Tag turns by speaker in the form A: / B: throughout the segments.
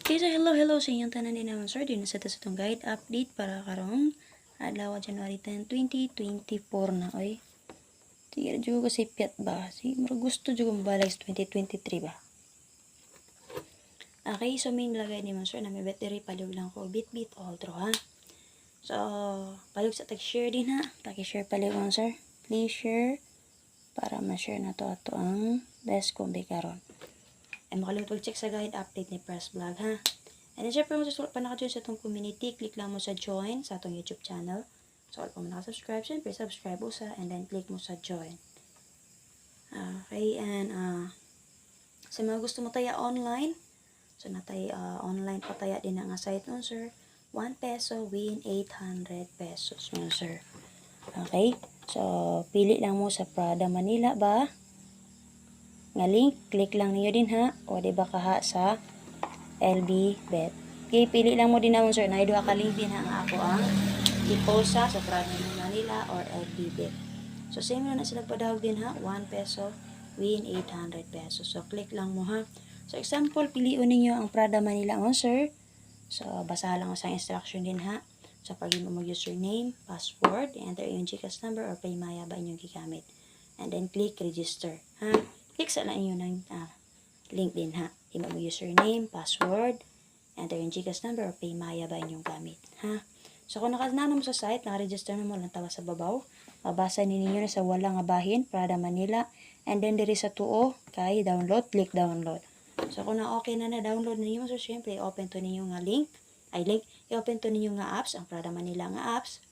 A: Okay, so hello sa inyong tanan din naman sir. Din sa itong guide update para karong adlaw January 10, 2024 na oy. Sige jud kasi piat ba? Si gusto jud ko mabalay sa 2023 ba? Okay, so main lagay ni man sir na may battery palug lang ko bit all through ha. So, palug sa tag-share din ha. Paki-share palug man sir. Please share para ma-share na to ato ang best kombi karon. Ay makalimut check sa guide update ni Press Vlog ha. And then syempre mo sa pa naka-join sa itong community, click lang mo sa join sa atong YouTube channel. So wala pa mo naka-subscribe, syempre subscribe mo sa and then click mo sa join. Okay, and sa mga gusto mo taya online, so natay online pataya din nga site nun sir. 1 peso win 800 pesos nun sir. Okay, so pili lang mo sa Prada Manila ba? Nga link, click lang niyo din ha. O di ba kaha sa LB Bet. Okay, pili lang mo din naman sir. Naiduha ka link din ha nga ako ang i-post sa Prada Manila or LB Bet. So same na sila padahog din ha. 1 peso win 800 pesos. So click lang mo ha. So example, piliun ninyo ang Prada Manila on sir. So basahan lang sa instruction din ha. So pag mo username, password, enter yung GCash number or Paymaya ba inyong gigamit. And then click register ha. Click sa lang inyo ng link din ha. Imo mo username, password, enter yung GCash number or Paymaya ba inyong gamit ha. So kung nakanano mo sa site, naka-register na mo lang tawa sa babaw. Mabasa ninyo na sa wala nga bahin, Prada Manila, and then diri sa tuo kay download, click download. So kung na okay na download ninyo, so syempre open to ninyo nga link, i-open to ninyo nga apps, ang Prada Manila nga apps.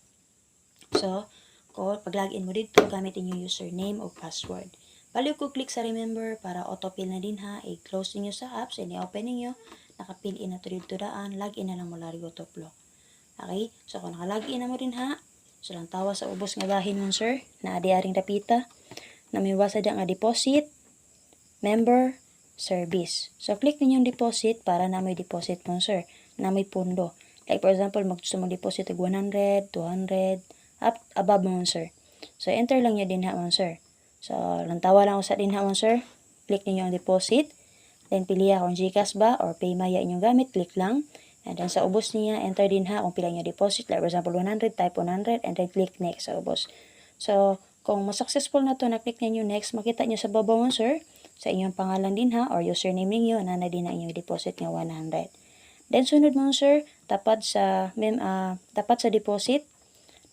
A: So pag login mo dito, gamit niyo username o password. Balik ko click sa remember para autofill na din ha. I-close niyo sa apps and i-open niyo. Naka-fill-in na to dito daan. Login na lang mo lari go to flow. Okay? So kung naka-login na mo din ha. So lang tawa sa ubos nga bahin mo sir. Na adi-aring dapita. Na may wasa nga deposit, member, service. So click niyo yung deposit para na may deposit mo sir. Na may pundo. Like for example, gusto mo deposit ng 100, 200, up above mo sir. So enter lang niya din ha mo sir. So, lantawa lang ako sa din hamon sir. Click niyo ang deposit. Then, piliya kung GCash ba or Paymaya inyong gamit. Click lang. And then, sa ubos niya, enter din ha kung pila niyo deposit. Like, for example, 100, type 100, and then click next sa ubos. So, kung mas-successful na to, na-click niyo next, makita niyo sa baba mo sir, sa inyong pangalan din ha, or username niyo, na din na inyong deposit nga 100. Then, sunod mo sir, tapat sa deposit,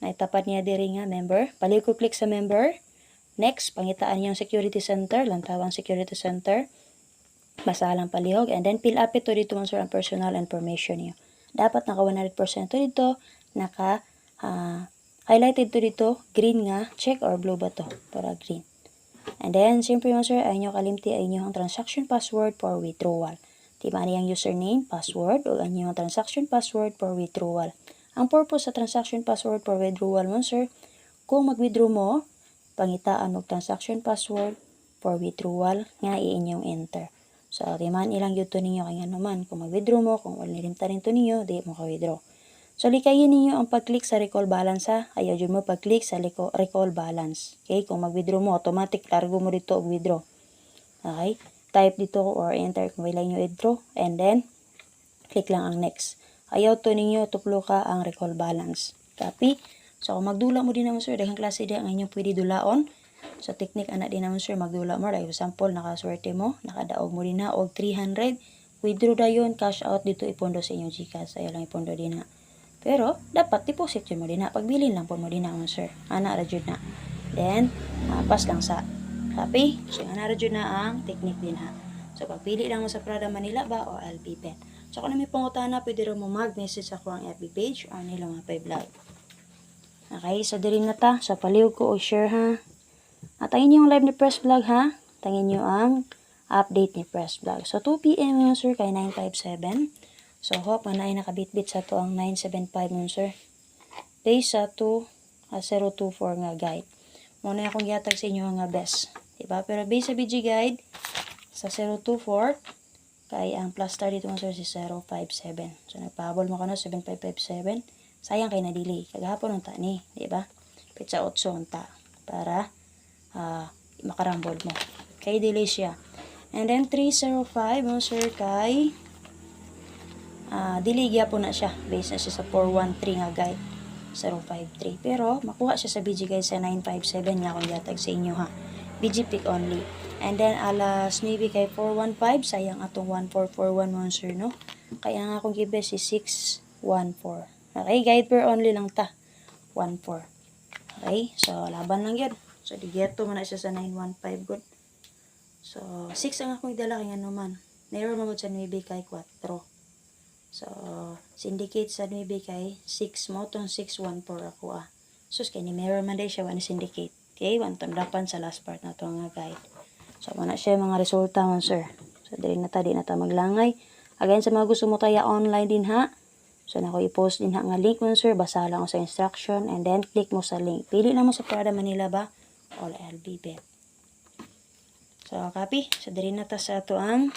A: na itapat niya diri nga member. Balik ko click sa member. Next, pangitaan niyo yung security center, lantawang security center. Basalang palihog. And then, fill up ito dito man sir ang personal information niyo. Dapat naka 100% dito, highlighted to dito, green nga, check or blue ba to? Para green. And then, siyempre man sir, ay nyo kalimti ay nyo ang transaction password for withdrawal. Diba niyang username, password, o ang nyo ang transaction password for withdrawal. Ang purpose sa transaction password for withdrawal man sir, kung mag-withdraw mo, pangitaan og transaction password for withdrawal nga iinyong enter. So, timan ilang yun to ninyo kay nga naman. Kung mag-withdraw mo, kung wala rin rin to ninyo, di mo ka-withdraw. So, likayin ninyo ang pag-click sa recall balance ha. Ayaw dyan mo pag-click sa recall balance. Okay? Kung mag-withdraw mo, automatic, largo mo dito og withdraw. Okay? Type dito or enter kung wala nyo withdraw. And then, click lang ang next. Ayaw to ninyo, tuplo ka ang recall balance. Copy? So, kung magdula mo din naman sir, daghang klase din ang inyong pwede dulaon. So, technique anak din naman sir, magdula mo. Like, example, nakaswerte mo, nakadaog mo din na, og 300. Withdraw dayon, cash out dito, ipondo sa inyong GCash. Ayaw lang ipondo din na. Pero, dapat deposit yun mo din na. Pagbilin lang po mo din na, sir. Ana, rajud na. Then, pass lang sa copy. So, ana, rajud na ang technique din ha. So, pagpili lang mo sa Prada Manila ba o LB Bet. So, kung may pangutana, pwede rin mo mag-message ako ang FB page o nila mga vlog. Okay, so diri na ta. So, paliw ko o share ha. Tangin niyo yung live ni Press Vlog ha. Tangin niyo ang update ni Press Vlog. So, 2 PM yun sir kay 957. So, hope na ay nakabitbit sa to ang 975 yun sir. Base sa 024 nga guide. Muna akong yatag sa inyo nga best. Diba? Pero base sa BG guide sa 024 kay ang plus star dito mo sir si 057. So, nagpahabol mo ka na 7557. Sayang kay na-delay. Kagahapon ang ta ni, di ba? Pizza 8 ang ta para makarambol mo. Kay delay siya. And then 305 mo sir kay dili gyapon na siya based na siya sa 413 nga guide 053, pero makuha siya sa BG guide sa 957 nga akong yatag sa inyo ha. BG pick only. And then alas 9 kay 415, sayang atong 14411 sir no. Kaya nga akong gibe si 614. Okay, guide per only lang ta. 14. Okay, so laban lang yun. So digeto man na siya sa 915 good. So 6 ang akong idala kay ano man. Narrow man sa 9 kay 4. So syndicate sa 9 kay 6 mo tong 614 ako ah. Sus kay ni mirror man day siya wala syndicate. Okay, wanton sa last part na to nga guide. So mana siya mga resulta man sir. So dili na ta maglangay. Again sa mga gusto mo taya online din ha. So nako i-post din ha nga link mo sir, basa lang ko sa instruction and then click mo sa link. Pili lang mo sa Prada Manila ba or LB Bet. So copy. So diri na ta sa ato ang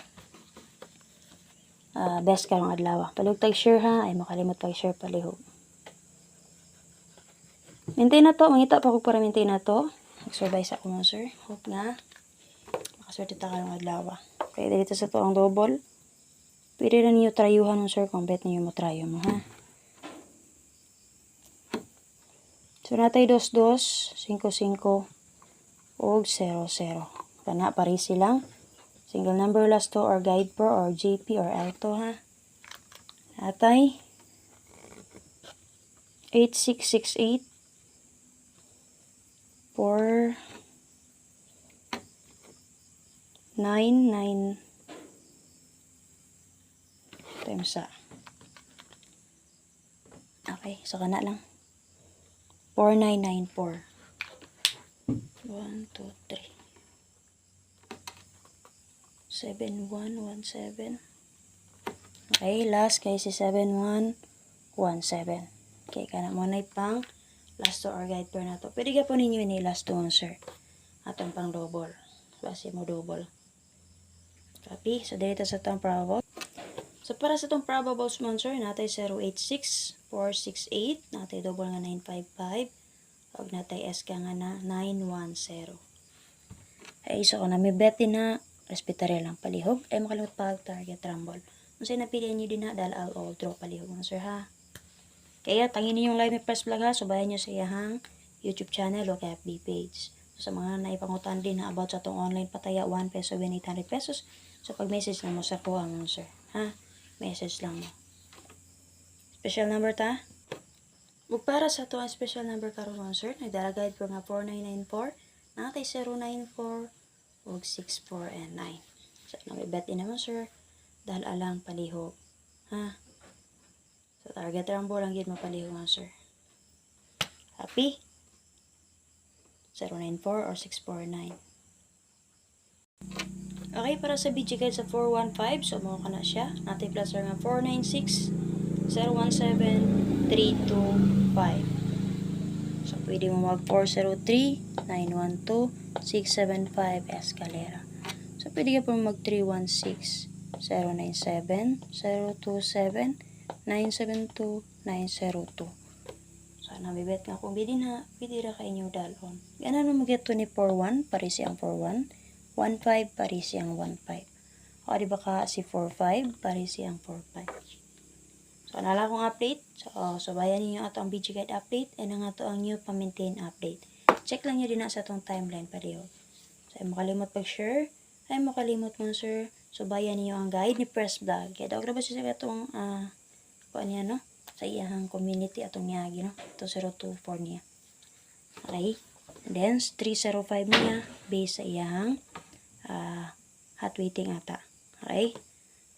A: best karong adlaw. Palihog tag share ha, ay makalimot pag share palihog. Maintain na to, mangita pa ko para maintain na to. Nag-survive sa ako sir. Hope nga makaswerte ta karong adlaw. Okay, dito sa to ang double. Pwede na niyo trayuhan mo sir kung bet niyo mo tryo mo ha. So natay 22, 55 og 00. Kana pare silang single number last to or guide pro or JP or alto ha. Natay 8668 4 99 times sa. Okay, so kana lang. 4994. 1, 2, 3. 7117. Okay, last kay si 7117. Okay, kana mo na pang last to or guide per na to. Pwede ka po ninyo ni last to sir. Atong pang double. Base mo double. Copy. So, dito sa itong probable. So, para sa itong probable sponsor, natay 086 468. Natay double nga 955. Huwag natay S ka nga na 910. Ay, so kung may bet din na, respetarya lang palihog. Ay, makalimot pag target rumble. Kung sa'yo napilihan nyo din na, dahil all draw palihog mga sir ha. Kaya, tangin niyo yung live may press vlog ha. Subayan nyo sa iyahang YouTube channel o kaya FB page. So, sa mga naipangutan din na about sa itong online pataya, 1 peso, win 800 pesos. So, pag-message lang mo sa kuha mo sir. Ha? Message lang mo. Special number ta? Ug para sa ito ang special number karon mo sir, nagdaragayad ko nga 4994, natay 094, ug 64 and 9. So, nabibet din naman sir, dahil alang palihog. Ha? So, target rumble lang yun mapalihog nga sir. Happy? 094 or 649. Okay, para sa BG guide sa 415, so mo ka na siya. Natay plus nga 496 017 325. So, pwede mo mag 403 912 675 escalera. So, pwede ka po mag 316 097 027 972 902. So, namibet nga kung bidin ha, pwede ra kayo nyo dalon. Gana na mag-get 24-1, pari siyang 4-1. 1-5, pari siyang 1-5. O, di ba ka si 4-5, pari siyang 4-5. So, nala kong update. So, subayan ninyo ato ang BG Guide update and ang ato ang new pa-maintain update. Check lang nyo din na sa itong timeline pareho. So, ay makalimot pag-share. Ay makalimot mo, sir. Subayan ninyo ang guide ni Press Vlog. Kaya daw ba siya itong, kuan niya, no? Sa iyang community atong niyagi, no? Ito 024 niya. Okay? And then, 305 niya based sa iyang hot waiting ata. Okay?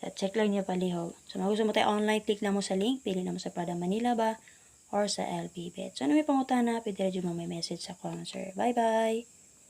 A: So, check lang niya palihog. So, gusto mo tayo online, click lang mo sa link. Pili lang mo sa Prada Manila ba? Or sa LB Bet. So, ano may pangutana? Pwede rin mo may message sa comment, sir. Bye-bye!